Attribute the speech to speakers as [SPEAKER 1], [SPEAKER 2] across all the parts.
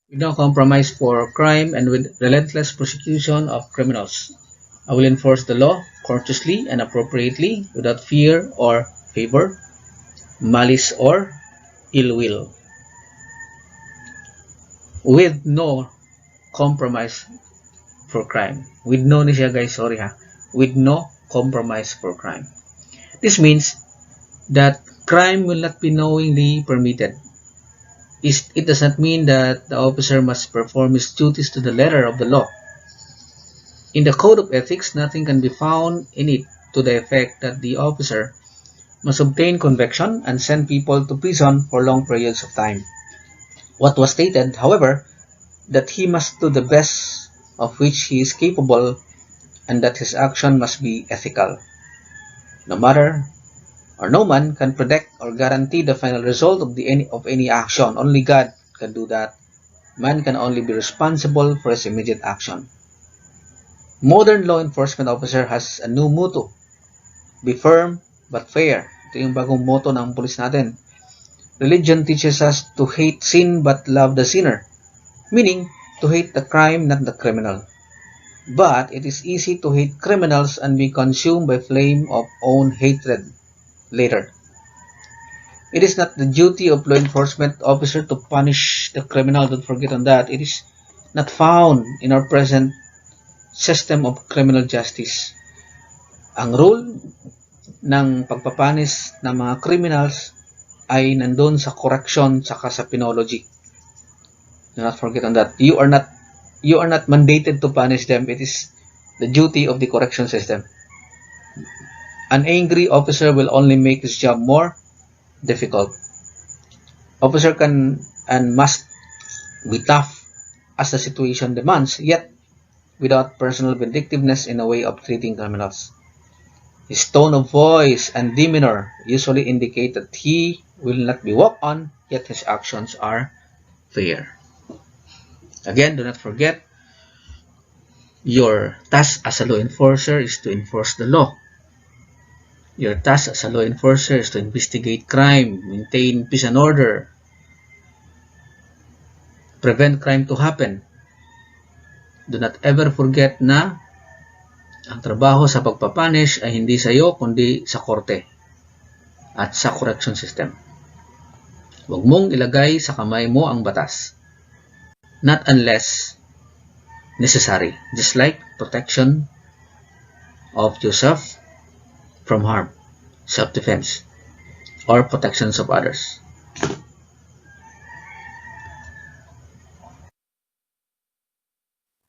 [SPEAKER 1] with no compromise for crime and with relentless prosecution of criminals. I will enforce the law courteously and appropriately without fear or favor, malice or ill will, with no compromise for crime. With no ni siya guys, sorry ha. With no compromise for crime. This means that crime will not be knowingly permitted. It does not mean that the officer must perform his duties to the letter of the law. In the Code of Ethics, nothing can be found in it to the effect that the officer must obtain conviction and send people to prison for long periods of time. What was stated, however, that he must do the best of which he is capable and that his action must be ethical. No man can predict or guarantee the final result of any action. Only God can do that. Man can only be responsible for his immediate action. Modern law enforcement officer has a new motto. Be firm but fair. Ito yung bagong motto ng pulis natin. Religion teaches us to hate sin but love the sinner. Meaning, to hate the crime, not the criminal. But it is easy to hate criminals and be consumed by flame of own hatred later. It is not the duty of law enforcement officer to punish the criminal. Don't forget on that. It is not found in our present system of criminal justice. Ang rule ng pagpapanis ng mga criminals ay nandun sa correction saka sa penology. Do not forget on that. You are not mandated to punish them. It is the duty of the correction system. An angry officer will only make his job more difficult. Officer can and must be tough as the situation demands, yet without personal vindictiveness in a way of treating criminals. His tone of voice and demeanor usually indicate that he will not be walked on, yet his actions are fair. Again, do not forget, your task as a law enforcer is to enforce the law. Your task as a law enforcer is to investigate crime, maintain peace and order, prevent crime to happen. Do not ever forget na ang trabaho sa pagpapunish ay hindi sa iyo kundi sa korte at sa correction system. Huwag mong ilagay sa kamay mo ang batas. Not unless necessary. Just like protection of yourself from harm, self-defense, or protections of others.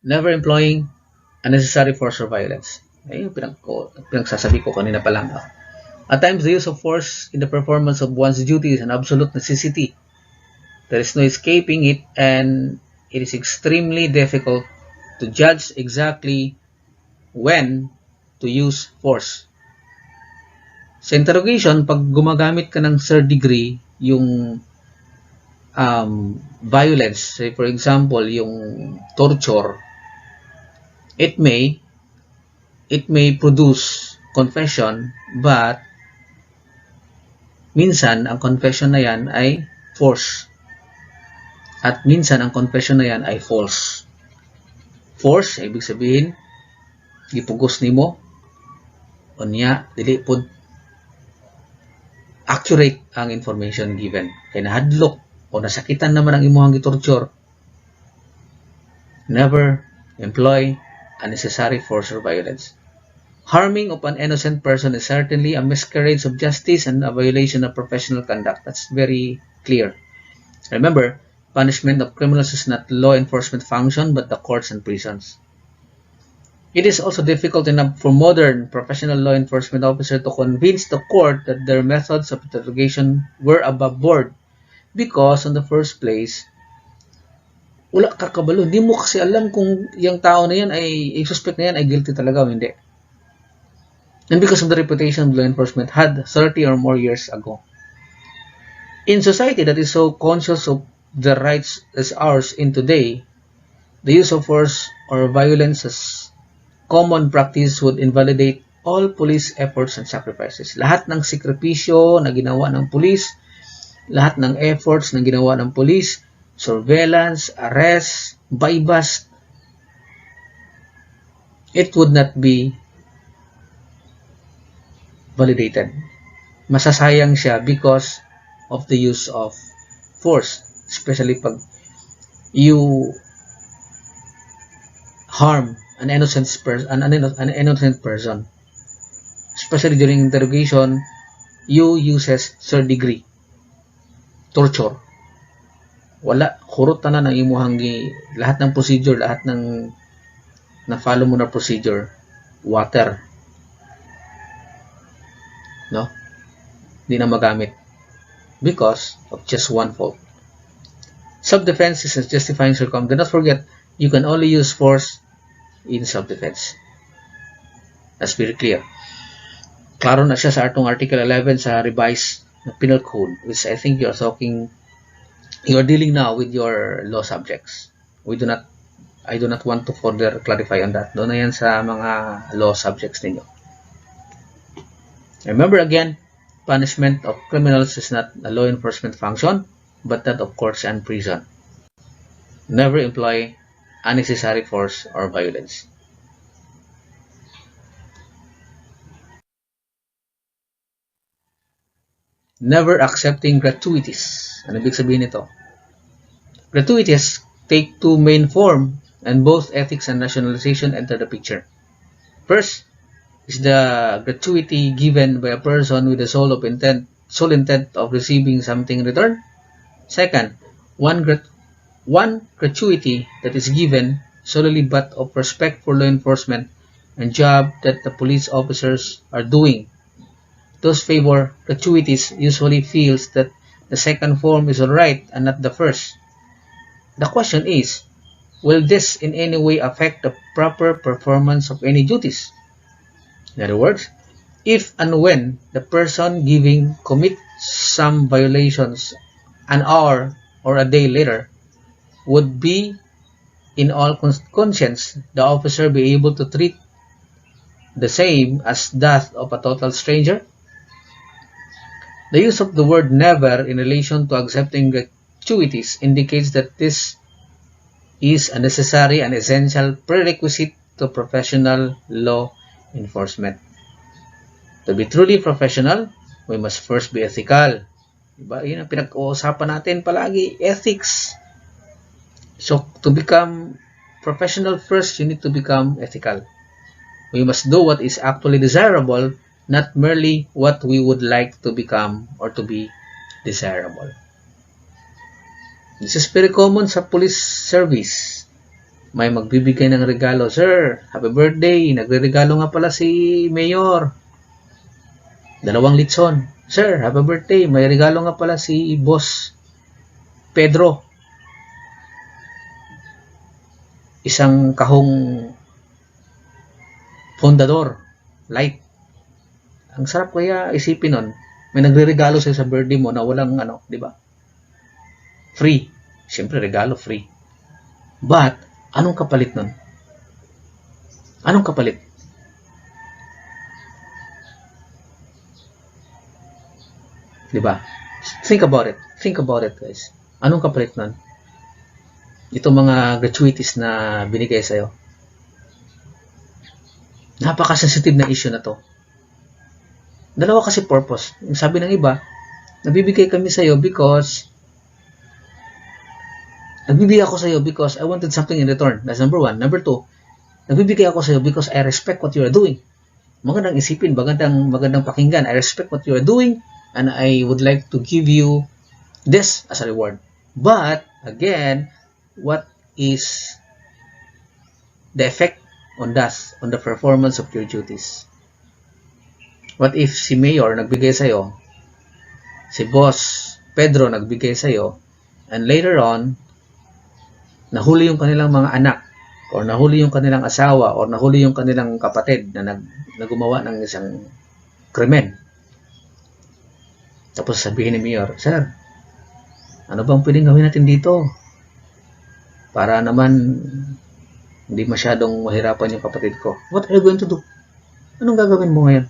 [SPEAKER 1] Never employing unnecessary force or violence. Ayun, pinagsasabi ko kanina pa lang. At times, the use of force in the performance of one's duty is an absolute necessity. There is no escaping it, and it is extremely difficult to judge exactly when to use force. Sa interrogation, pag gumagamit ka ng third degree, yung violence, say for example, yung torture, it may produce confession, but minsan ang confession na yan ay force. At minsan ang confession na yan ay false. Force, ibig sabihin, gipugos nimo, unya, dili pod accurate ang information given. Kaya nahadlok o nasakitan naman ang imuhang gitorture. Never employ unnecessary force or violence. Harming of an innocent person is certainly a miscarriage of justice and a violation of professional conduct. That's very clear. Remember, punishment of criminals is not law enforcement function but the courts and prisons. It is also difficult enough for modern professional law enforcement officers to convince the court that their methods of interrogation were above board because in the first place, wala ka kabalo. Hindi mo kasi alam kung yung tao na yan ay, yung suspect na yan ay guilty talaga o hindi. And because of the reputation of law enforcement had 30 or more years ago. In society that is so conscious of the rights as ours in today, the use of force or violence as common practice would invalidate all police efforts and sacrifices. Lahat ng sakripisyo na ginawa ng police, lahat ng efforts na ginawa ng police surveillance, arrest, buy-bust, it would not be validated. Masasayang siya because of the use of force, especially pag you harm an innocent person, especially during interrogation. You uses third degree torture. Wala, kurot na ng imuhang lahat ng procedure, lahat ng na-follow mo na procedure, water. No? Di na magamit because of just one fault. Self-defense is a justifying circumstance. Do not forget, you can only use force in self-defense. That's very clear. Klaro na siya sa atong Article 11 sa revised Penal Code, which I think you are dealing now with your law subjects. I do not want to further clarify on that. Doon na yan sa mga law subjects ninyo. Remember again, punishment of criminals is not a law enforcement function, but that of courts and prison. Never employ unnecessary force or violence. Never accepting gratuities. Ano ibig sabihin nito? Gratuities take two main forms, and both ethics and rationalization enter the picture. First is the gratuity given by a person with the sole intent of receiving something in return. Second, one gratuity that is given solely but of respect for law enforcement and job that the police officers are doing. Those favor gratuities usually feels that the second form is alright and not the first. The question is, will this in any way affect the proper performance of any duties? In other words, if and when the person giving commits some violations an hour or a day later, would be in all conscience the officer be able to treat the same as that of a total stranger? The use of the word never in relation to accepting gratuities indicates that this is a necessary and essential prerequisite to professional law enforcement. To be truly professional, we must first be ethical. Diba? Yun ang pinag-uusapan natin palagi, ethics. So, to become professional first, you need to become ethical. We must do what is actually desirable, not merely what we would like to become or to be desirable. This is very common sa police service. May magbibigay ng regalo. Sir, happy birthday. Nagre-regalo nga pala si Mayor. 2 litson. Sir, happy birthday. May regalo nga pala si Boss Pedro. Isang kahong Fondador. Light. Ang sarap kaya isipin nun. May nagre-regalo sa'yo sa birthday mo na walang di ba? Free. Siyempre, regalo free. But, anong kapalit nun? Anong kapalit? Diba? Think about it. Think about it, guys. Anong kapalit nun? Itong mga gratuities na binigay sa'yo. Napaka-sensitive na issue na to. Dalawa kasi purpose. Yung sabi ng iba, nagbibigay kami sa'yo because nagbibigay ako sa'yo because I wanted something in return. That's number one. Number two, nagbibigay ako sa'yo because I respect what you are doing. Magandang isipin, magandang pakinggan. I respect what you are doing and I would like to give you this as a reward. But, again, what is the effect on the performance of your duties? What if si Mayor nagbigay sa'yo, si Boss Pedro nagbigay sa'yo, and later on, nahuli yung kanilang mga anak, or nahuli yung kanilang asawa, or nahuli yung kanilang kapatid na gumawa ng isang krimen. Tapos sabihin ni Mayor, Sir, ano bang pwedeng gawin natin dito? Para naman hindi masyadong mahirapan yung kapatid ko. What are you going to do? Anong gagawin mo ngayon?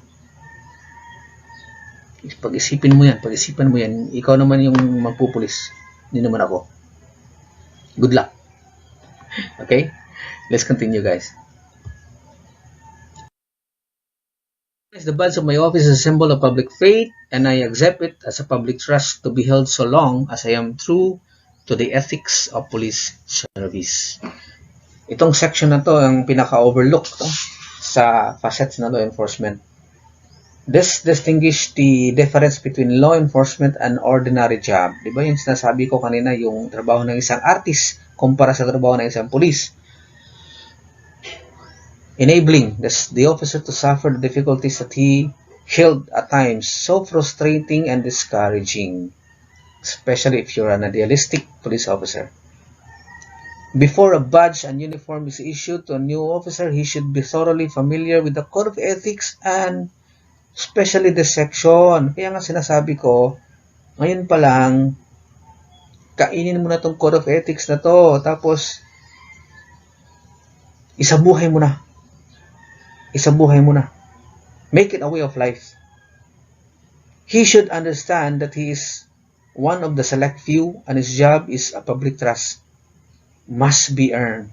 [SPEAKER 1] Pag-isipan mo yan, ikaw naman yung magpupulis. Hindi naman ako. Good luck. Okay, let's continue, guys. The badge of my office is a symbol of public faith, and I accept it as a public trust to be held so long as I am true to the ethics of police service. Itong section na to ang pinaka-overlook sa facets na law enforcement. This distinguish the difference between law enforcement and ordinary job. Diba yung sinasabi ko kanina, yung trabaho ng isang artist kumpara sa trabaho ng isang police. Enabling the officer to suffer the difficulties that he held at times so frustrating and discouraging, especially if you're an idealistic police officer. Before a badge and uniform is issued to a new officer, he should be thoroughly familiar with the code of ethics and especially the section. Kaya nga sinasabi ko, ngayon pa lang, kainin mo na tong code of ethics na to, tapos isabuhay mo na. Isabuhay mo na. Make it a way of life. He should understand that he is one of the select few and his job is a public trust. Must be earned.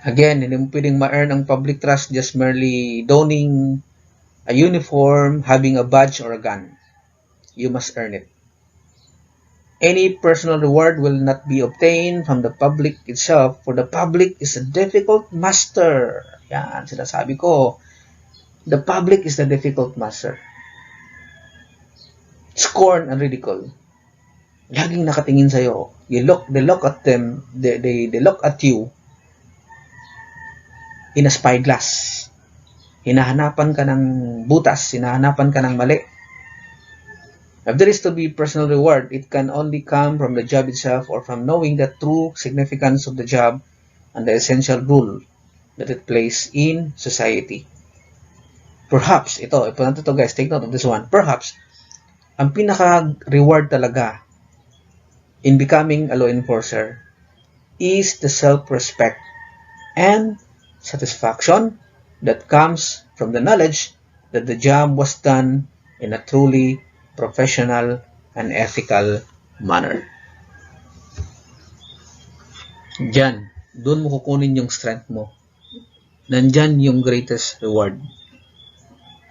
[SPEAKER 1] Again, hindi mo pwedeng ma-earn ang public trust just merely donning a uniform, having a badge or a gun. You must earn it. Any personal reward will not be obtained from the public itself, for the public is a difficult master. Yan, sinasabi ko. The public is the difficult master. Scorn and ridicule. Laging nakatingin sa'yo. They look at them, they look at you in a spyglass. Hinahanapan ka ng butas, hinahanapan ka ng mali. If there is to be personal reward, it can only come from the job itself or from knowing the true significance of the job and the essential role that it plays in society. Perhaps, ito guys, take note of this one. Perhaps, ang pinaka-reward talaga in becoming a law enforcer is the self-respect and satisfaction that comes from the knowledge that the job was done in a truly professional and ethical manner. Diyan, doon mo kukunin yung strength mo. Nandyan yung greatest reward.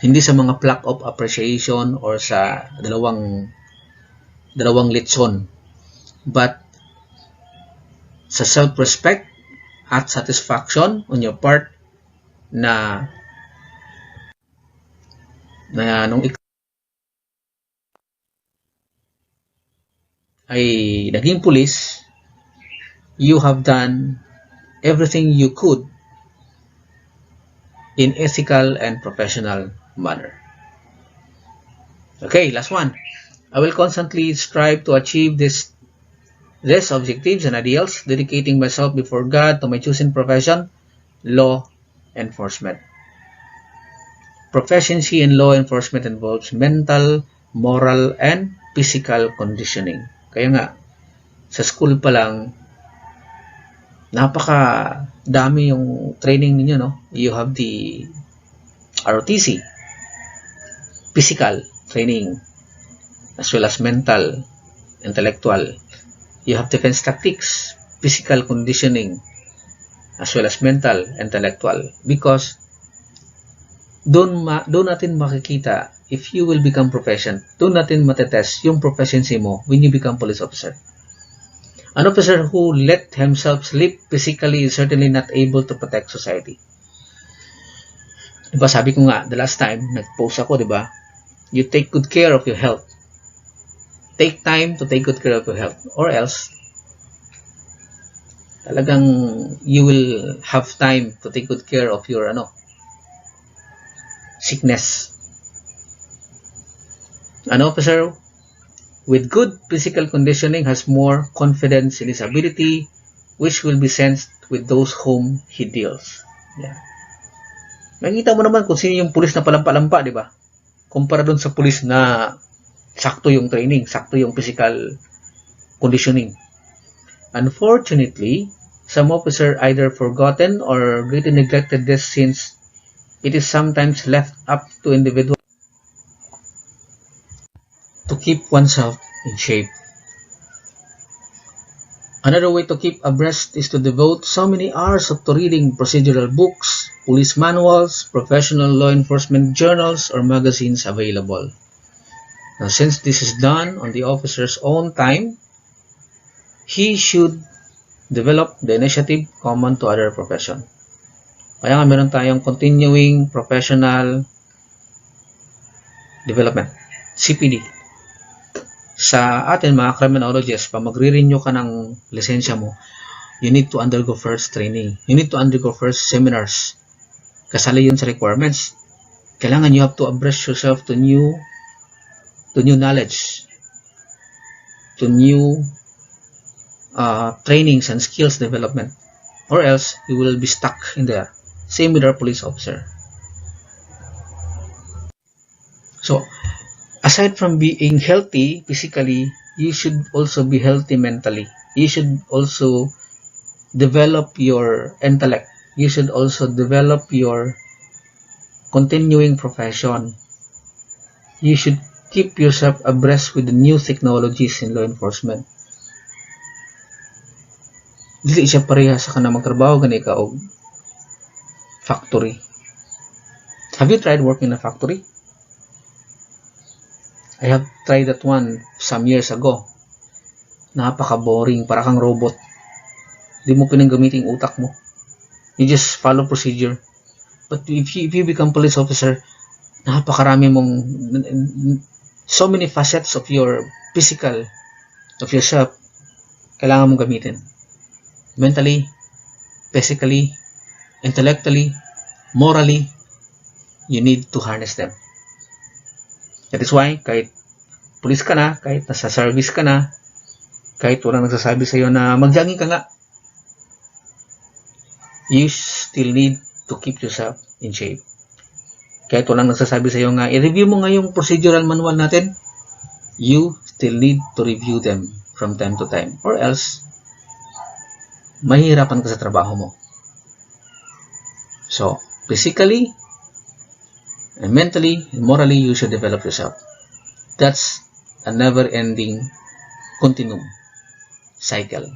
[SPEAKER 1] Hindi sa mga plaque of appreciation or sa dalawang litson, but sa self-respect at satisfaction on your part na nung ay naging police, you have done everything you could in ethical and professional manner. Okay, last one. I will constantly strive to achieve these objectives and ideals, dedicating myself before God to my chosen profession, law enforcement. Proficiency in law enforcement involves mental, moral, and physical conditioning. Kaya nga, sa school pa lang, napaka dami yung training ninyo, no? You have the ROTC, physical training, as well as mental, intellectual. You have defense tactics, physical conditioning, as well as mental, intellectual. Because doon natin makikita if you will become proficient. Doon natin matetest yung proficiency mo when you become police officer. An officer who let himself sleep physically is certainly not able to protect society. Diba, sabi ko nga, the last time, nag-post ako, diba? You take good care of your health. Take time to take good care of your health. Or else, talagang you will have time to take good care of your sickness. An officer with good physical conditioning has more confidence in his ability, which will be sensed with those whom he deals. Yeah. Nakita mo naman kung sino yung pulis na palampa-lampa, di ba? Kumpara dun sa pulis na sakto yung training, sakto yung physical conditioning. Unfortunately, some officers either forgotten or greatly neglected this, since it is sometimes left up to individuals to keep oneself in shape. Another way to keep abreast is to devote so many hours to reading procedural books, police manuals, professional law enforcement journals, or magazines available. Now, since this is done on the officer's own time, he should develop the initiative common to other profession. Kaya nga meron tayong continuing professional development, CPD. Sa atin mga criminologists, pag magre-renew ka ng lisensya mo, you need to undergo first training. You need to undergo first seminars. Kasali yun sa requirements. Kailangan you have to abreast yourself to new knowledge, to new trainings and skills development, or else you will be stuck in there. Same with our police officer. So, aside from being healthy physically, you should also be healthy mentally. You should also develop your intellect. You should also develop your continuing profession. You should keep yourself abreast with the new technologies in law enforcement. Dili siya pareha sa kanang magtrabaho gani ka og factory. Have you tried working in a factory? I have tried that one some years ago. Napaka-boring, para kang robot. Di mo pinanggamitin yung utak mo. You just follow procedure. But if you become police officer, napakarami mong, so many facets of your physical, of yourself, kailangan mong gamitin. Mentally, physically, intellectually, morally, you need to harness them. That is why, kahit police ka na, kahit nasa service ka na, kahit walang nagsasabi sa'yo na mag-jogging ka nga, you still need to keep yourself in shape. Kahit walang nagsasabi sa'yo nga, i-review mo nga yung procedural manual natin, you still need to review them from time to time. Or else, mahihirapan ka sa trabaho mo. So, physically, and mentally and morally, you should develop yourself. That's a never-ending continuum cycle.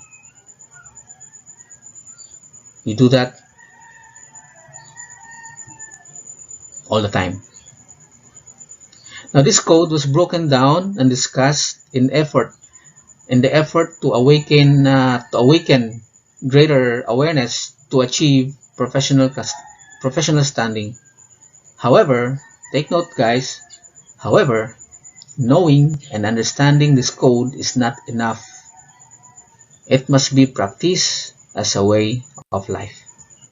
[SPEAKER 1] You do that all the time. Now, this code was broken down and discussed in the effort to awaken greater awareness to achieve professional standing. However, take note guys, knowing and understanding this code is not enough. It must be practiced as a way of life.